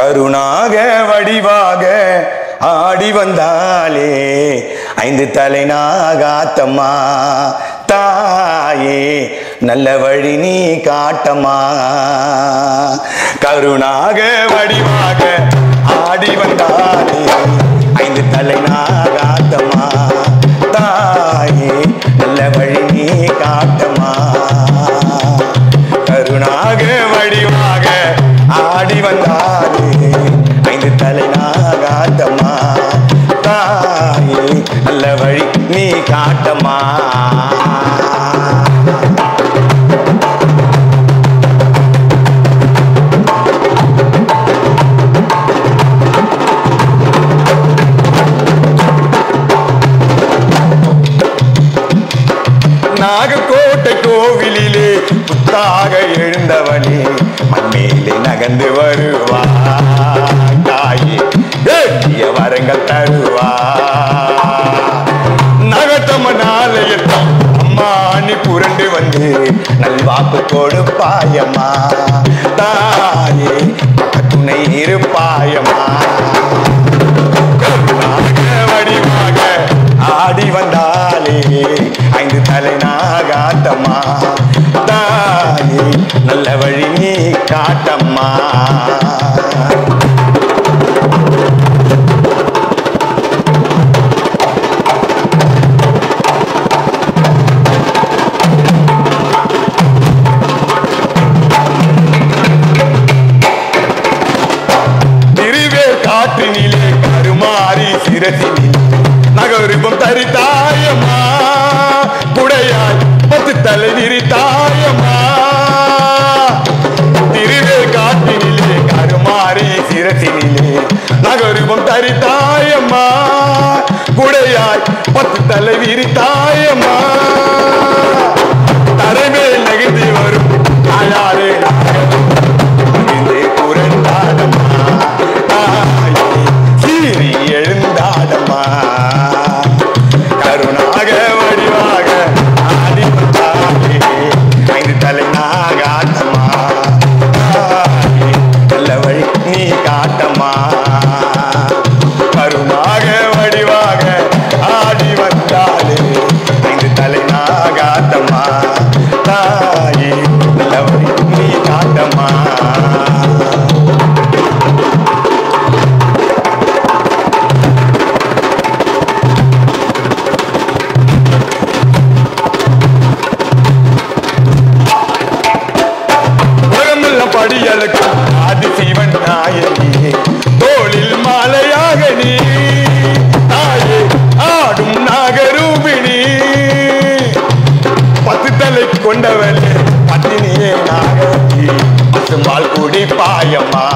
கருணாக வடிவாக ஆடி வந்தாலே 5 தலை நாகாத்தம்மா தாயே நல்ல வழி நீ காட்டம்மா. கருணாக வடிவாக ஆடி வந்தாலே 5 தலை நாகாத்தம்மா தாயே நல்ல வழி நீ காட்டம்மா. கருணாக வடிவாக ஆடி வந்தாலே 5 தலை நாகாத்தம்மா தாயே நல்ல வழி நீ காட்டம்மா. நாகக்கோட்டை கோவிலிலே புத்தாக எழுந்தவனே மண்மேலே நகர்ந்து வருவாய் தாயே வேண்டிய வரங்கள் தருவாய். நகத்தம்மன் ஆலயத்தம் அம்மா நீ புரண்டு வந்து நல்வாக்கு கொடுப்பாயம்மா தாயே துணை இருப்பாயம்மா. வடிவாக ஆடி வந்தாலே 5 தலை நாகாத்தம்மா தாயே நல்ல வழி நீ காட்டம்மா. காற்றினிலே கருமாறி சிரசினில் நகருபம் தரித்தாயம்மா குடையாய் 10 தலை விரித்தாயம்மா. திருவே காற்றினிலே கருமாறி சிரசினிலே நகருபம் தரித்தாயம்மா குடையாய் 10 தலை விரித்தாயம்மா. தரைமேல் நெகிழ்ந்து வரும் தாயாரே புரண்டாடம்மா சீறி எழுந்தாடம்மா. கருணாக வடிவாக ஆடி வந்தாலே 5 தலை நாகாத்தம்மா நல்ல வழி நீ காட்டம்மா. கருணாக வடிவாக ஆடி வந்தாலே 5 தலை நாகாத்தம்மா தாயே நல்ல வழி நீ காட்டம்மா. படியலுக்கு ஆதிசிவன் நாயகியே தோளில் மாலையாக நீ தாயே ஆடும் நாகரூபிணி. 10 தலை கொண்டவளே பத்தினியே நாகி பசும்பால் குடிப்பாயம்மா